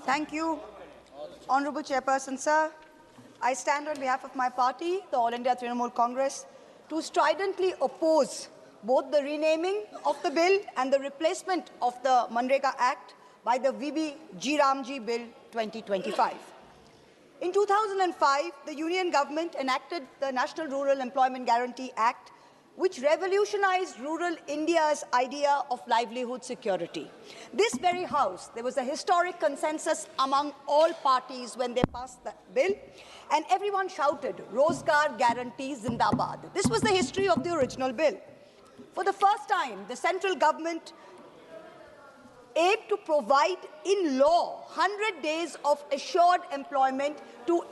Thank you, Honorable Chairperson, sir. I stand on behalf of my party, the All India Trinamool Congress, to stridently oppose both the renaming of the bill and the replacement of the Manrega Act by the VB G. Ramji Bill 2025. In 2005, the Union government enacted the National Rural Employment Guarantee Act, which revolutionized rural India's idea of livelihood security. This very House, there was a historic consensus among all parties when they passed that bill, and everyone shouted, Rozgar Guarantee Zindabad. This was the history of the original bill. For the first time, the central government aimed to provide in law 100 days of assured employment to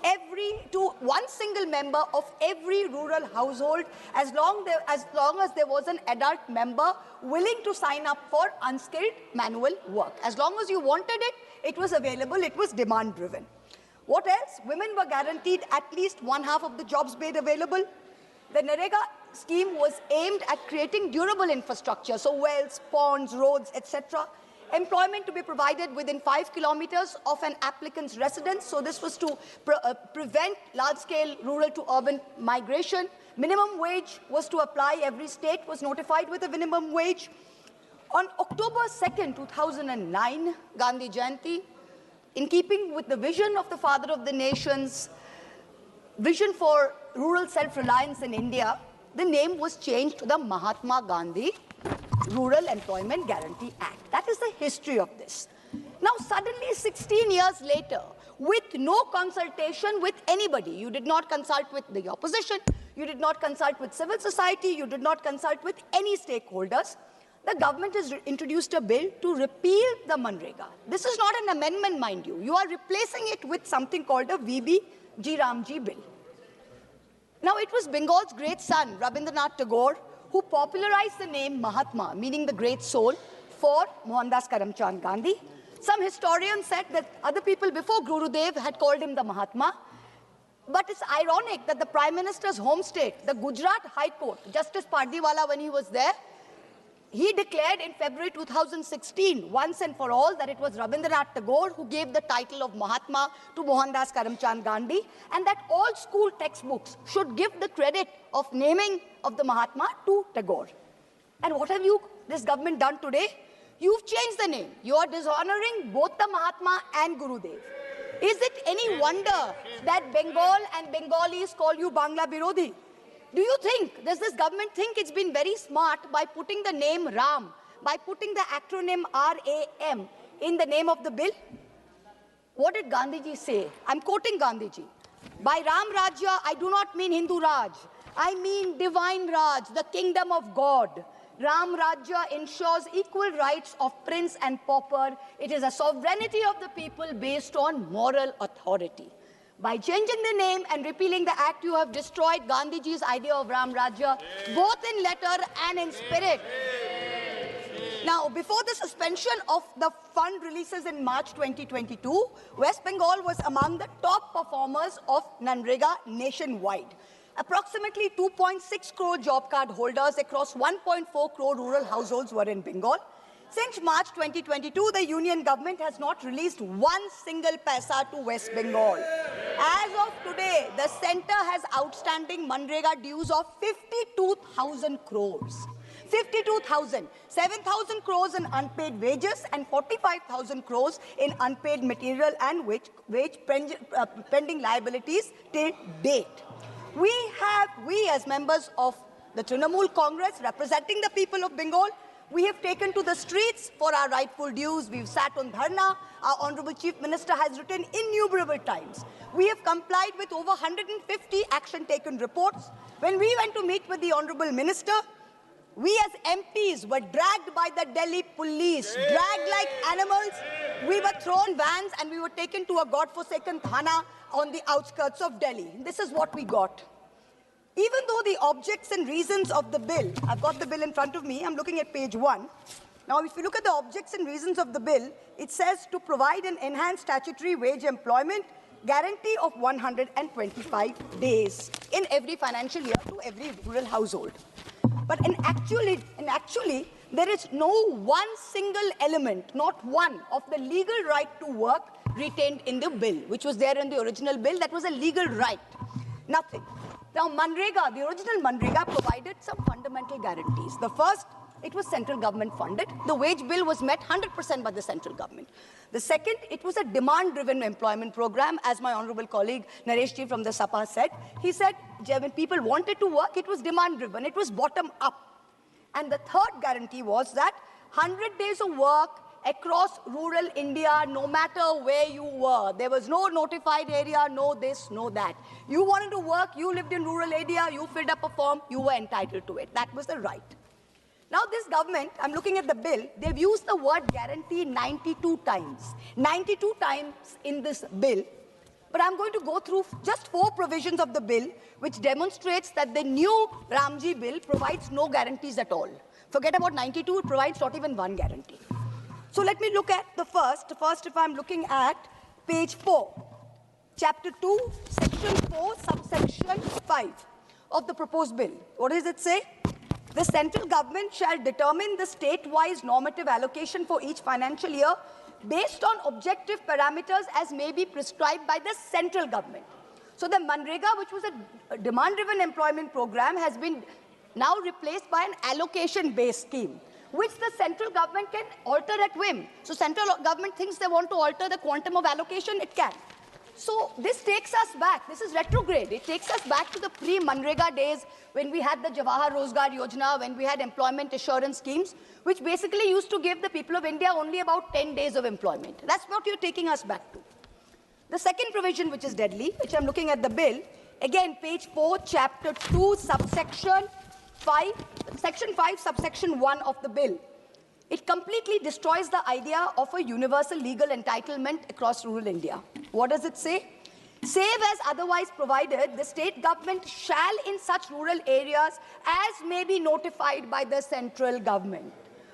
one single member of every rural household as long as there was an adult member willing to sign up for unskilled manual work. As long as you wanted it, it was available, it was demand driven. What else? Women were guaranteed at least one half of the jobs made available. The NREGA scheme was aimed at creating durable infrastructure, so wells, ponds, roads, etc. Employment to be provided within 5 kilometers of an applicant's residence. So this was to prevent large-scale rural to urban migration. Minimum wage was to apply. Every state was notified with a minimum wage. On October 2nd, 2009, Gandhi Jayanti, in keeping with the vision of the father of the nation's vision for rural self-reliance in India, the name was changed to the Mahatma Gandhi Rural Employment Guarantee Act. That is the history of this. Now, suddenly, 16 years later, with no consultation with anybody, you did not consult with the opposition, you did not consult with civil society, you did not consult with any stakeholders, the government has introduced a bill to repeal the Manrega. This is not an amendment, mind you. You are replacing it with something called a VB G. Ramji Bill. Now, it was Bengal's great son, Rabindranath Tagore, who popularized the name Mahatma, meaning the great soul, for Mohandas Karamchand Gandhi. Some historians said that other people before Gurudev had called him the Mahatma. But it's ironic that the Prime Minister's home state, the Gujarat High Court, Justice Pardiwala, when he was there, he declared in February 2016, once and for all, that it was Rabindranath Tagore who gave the title of Mahatma to Mohandas Karamchand Gandhi, and that all school textbooks should give the credit of naming of the Mahatma to Tagore. And what have this government done today? You've changed the name. You are dishonoring both the Mahatma and Gurudev. Is it any wonder that Bengal and Bengalis call you Bangla Birodhi? Do you think, does this government think it's been very smart by putting the name Ram, by putting the acronym RAM in the name of the bill? What did Gandhiji say? I'm quoting Gandhiji. By Ram Rajya, I do not mean Hindu Raj. I mean divine Raj, the kingdom of God. Ram Rajya ensures equal rights of prince and pauper. It is a sovereignty of the people based on moral authority. By changing the name and repealing the act, you have destroyed Gandhiji's idea of Ram Rajya, both in letter and in spirit. Now, before the suspension of the fund releases in March 2022, West Bengal was among the top performers of Manrega nationwide. Approximately 2.6 crore job card holders across 1.4 crore rural households were in Bengal. Since March 2022, the union government has not released one single paisa to West Bengal. As of today, the centre has outstanding Manrega dues of 52,000 crores. 52,000. 7,000 crores in unpaid wages and 45,000 crores in unpaid material and wage pending liabilities till date. We as members of the Trinamool Congress representing the people of Bengal, we have taken to the streets for our rightful dues. We've sat on dharna. Our Honorable Chief Minister has written innumerable times. We have complied with over 150 action taken reports. When we went to meet with the Honorable Minister, we as MPs were dragged by the Delhi police, dragged like animals. We were thrown vans and we were taken to a godforsaken thana on the outskirts of Delhi. This is what we got. Even though the objects and reasons of the bill, I've got the bill in front of me, I'm looking at page 1. Now, if you look at the objects and reasons of the bill, it says to provide an enhanced statutory wage employment guarantee of 125 days in every financial year to every rural household. But actually, there is no one single element, not one, of the legal right to work retained in the bill, which was there in the original bill. That was a legal right. Nothing. Now, Manrega, the original Manrega provided some fundamental guarantees. The first, it was central government funded. The wage bill was met 100% by the central government. The second, it was a demand-driven employment program, as my honorable colleague Naresh Ji from the SAPA said. He said when people wanted to work, it was demand-driven. It was bottom-up. And the third guarantee was that 100 days of work across rural India, no matter where you were. There was no notified area, no this, no that. You wanted to work, you lived in rural area, you filled up a form, you were entitled to it. That was the right. Now this government, I'm looking at the bill, they've used the word guarantee 92 times. 92 times in this bill. But I'm going to go through just 4 provisions of the bill which demonstrates that the new Ramji bill provides no guarantees at all. Forget about 92, it provides not even one guarantee. So let me look at the first. First, if I'm looking at page 4, chapter 2, section 4, subsection 5 of the proposed bill. What does it say? The central government shall determine the state-wise normative allocation for each financial year based on objective parameters as may be prescribed by the central government. So the Manrega, which was a demand-driven employment program, has been now replaced by an allocation-based scheme, which the central government can alter at whim. So central government thinks they want to alter the quantum of allocation, it can. So this takes us back. This is retrograde. It takes us back to the pre-Manrega days when we had the Jawahar Rozgar Yojana, when we had employment assurance schemes, which basically used to give the people of India only about 10 days of employment. That's what you're taking us back to. The second provision, which is deadly, which I'm looking at the bill, again, page 4, chapter 2, subsection 5, section 5, subsection 1 of the bill. It completely destroys the idea of a universal legal entitlement across rural India. What does it say? Save as otherwise provided, the state government shall in such rural areas as may be notified by the central government.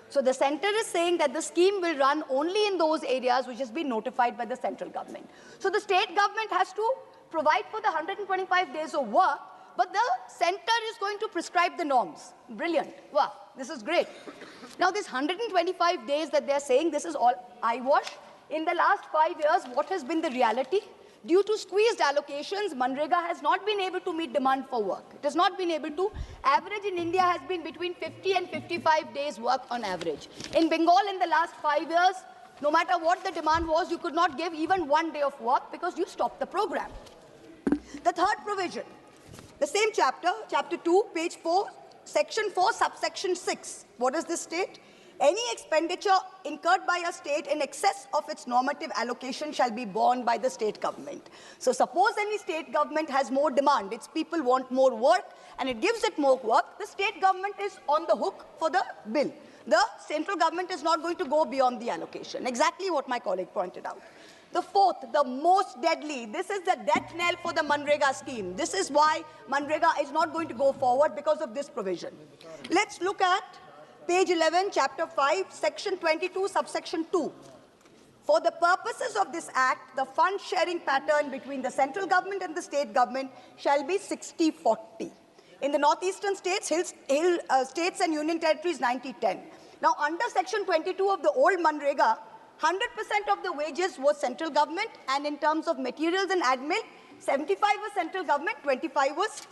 So the center is saying that the scheme will run only in those areas which has been notified by the central government. So the state government has to provide for the 125 days of work, but the center is going to prescribe the norms. Brilliant. Wow, this is great. Now, this 125 days that they're saying, this is all eyewash. In the last 5 years, what has been the reality? Due to squeezed allocations, Manrega has not been able to meet demand for work. It has not been able to. Average in India has been between 50 and 55 days work on average. In Bengal, in the last 5 years, no matter what the demand was, you could not give even 1 day of work because you stopped the program. The third provision, the same chapter, chapter 2, page 4, section 4, subsection 6. What does this state? Any expenditure incurred by a state in excess of its normative allocation shall be borne by the state government. So suppose any state government has more demand, its people want more work, and it gives it more work, the state government is on the hook for the bill. The central government is not going to go beyond the allocation. Exactly what my colleague pointed out. The fourth, the most deadly, this is the death knell for the Manrega scheme. This is why Manrega is not going to go forward because of this provision. Let's look at page 11, chapter 5, section 22, subsection 2. For the purposes of this act, the fund sharing pattern between the central government and the state government shall be 60-40. In the northeastern states, states and union territories, 90-10. Now, under section 22 of the old Manrega, 100% of the wages was central government, and in terms of materials and admin, 75 was central government, 25 was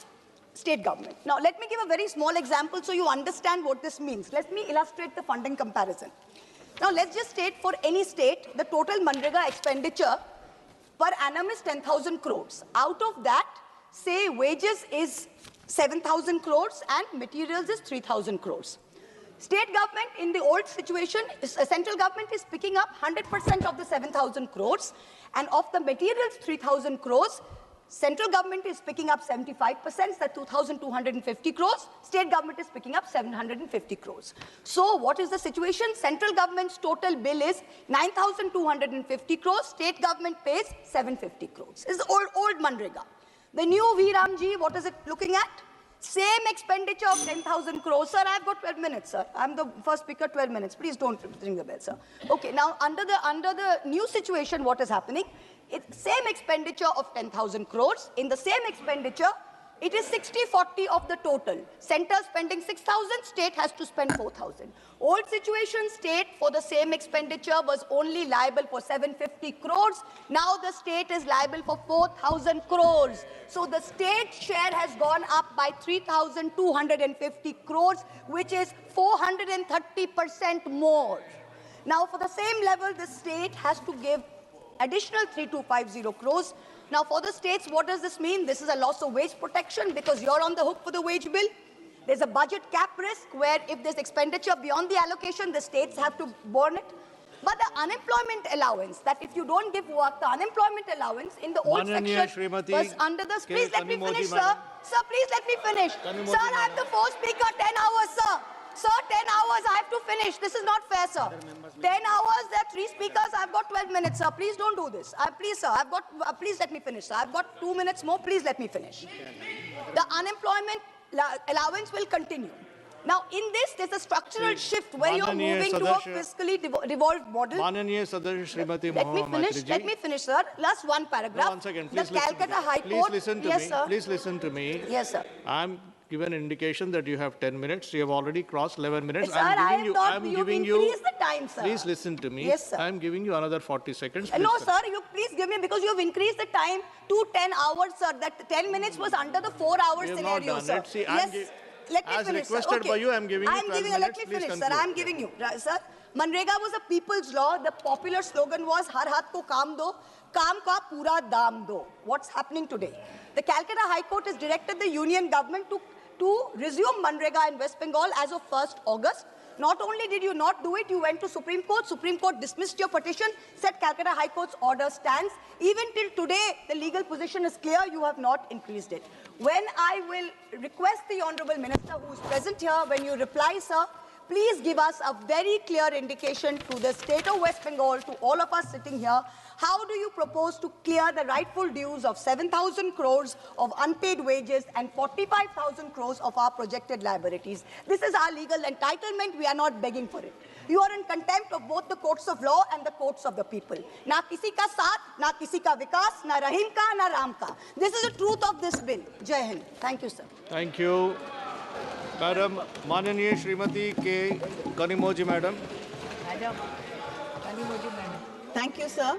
state government. Now, let me give a very small example so you understand what this means. Let me illustrate the funding comparison. Now, let's just state for any state, the total Manrega expenditure per annum is 10,000 crores. Out of that, say wages is 7,000 crores and materials is 3,000 crores. State government in the old situation, central government is picking up 100% of the 7,000 crores, and of the materials 3,000 crores, central government is picking up 75%, that's 2,250 crores. State government is picking up 750 crores. So what is the situation? Central government's total bill is 9,250 crores. State government pays 750 crores. This is old Manrega. The new VRAMG, what is it looking at? Same expenditure of 10,000 crores. Sir, I've got 12 minutes, sir. I'm the first speaker, 12 minutes. Please don't ring the bell, sir. Okay, now under the new situation, what is happening? It's same expenditure of 10,000 crores. In the same expenditure, It is 60-40 of the total. Center spending 6,000, state has to spend 4,000. Old situation, state for the same expenditure was only liable for 750 crores. Now the state is liable for 4,000 crores. So the state share has gone up by 3,250 crores, which is 430% more. Now for the same level, the state has to give additional 3,250 crores. Now, for the states, what does this mean? This is a loss of wage protection because you're on the hook for the wage bill. There's a budget cap risk where if there's expenditure beyond the allocation, the states have to borne it. But the unemployment allowance, that if you don't give work, the unemployment allowance in the old Mananiya section Shrimati was under the... Please let me Kanimozhi finish, sir. madam. Sir, please let me finish. Kanimozhi Sir, I'm the fourth speaker, 10 hours, sir. Sir, 10 hours, I have to finish. This is not fair, sir. 10 hours, there are 3 speakers, I've got 12 minutes, sir. Please don't do this. Please, sir, please let me finish, sir. I've got 2 minutes more, please let me finish. The unemployment allowance will continue. Now, in this, there's a structural shift where you're moving to a fiscally devolved model. Mananiya Sadasya Shrimati Let me finish, sir. Last one paragraph. No, 1 second, please the Calcutta High Court. Please listen to yes, me. Sir. Please listen to me. Yes, sir. I'm given an indication that you have 10 minutes. You have already crossed 11 minutes. Sir, I'm giving you... Increase the time, sir. Please listen to me. Yes, sir. I'm giving you another 40 seconds. No, sir, you please give me, because you've increased the time to 10 hours, sir. That 10 minutes was under the 4-hour scenario, sir. See, yes, let me as finish, requested sir. by you, I'm giving you 12 minutes. Let me please finish, conclude. sir. I'm giving you. Sir, Manrega was a people's law. The popular slogan was, Har Haat ko kaam do, kaam ka pura daam do. What's happening today? The Calcutta High Court has directed the union government to resume Manrega in West Bengal as of 1st August. Not only did you not do it, you went to Supreme Court. Supreme Court dismissed your petition, said Calcutta High Court's order stands. Even till today, the legal position is clear. You have not increased it. When I will request the Honorable Minister who is present here, when you reply, sir, please give us a very clear indication to the state of West Bengal, to all of us sitting here. How do you propose to clear the rightful dues of 7,000 crores of unpaid wages and 45,000 crores of our projected liabilities? This is our legal entitlement. We are not begging for it. You are in contempt of both the courts of law and the courts of the people. Na kisi ka saath, na kisi ka vikas, na Rahim ka, na Ram ka. This is the truth of this bill. Jai Hind. Thank you, sir. Thank you. Madam, Mananiya Shrimati K. Kanimozhi, madam. Thank you, sir.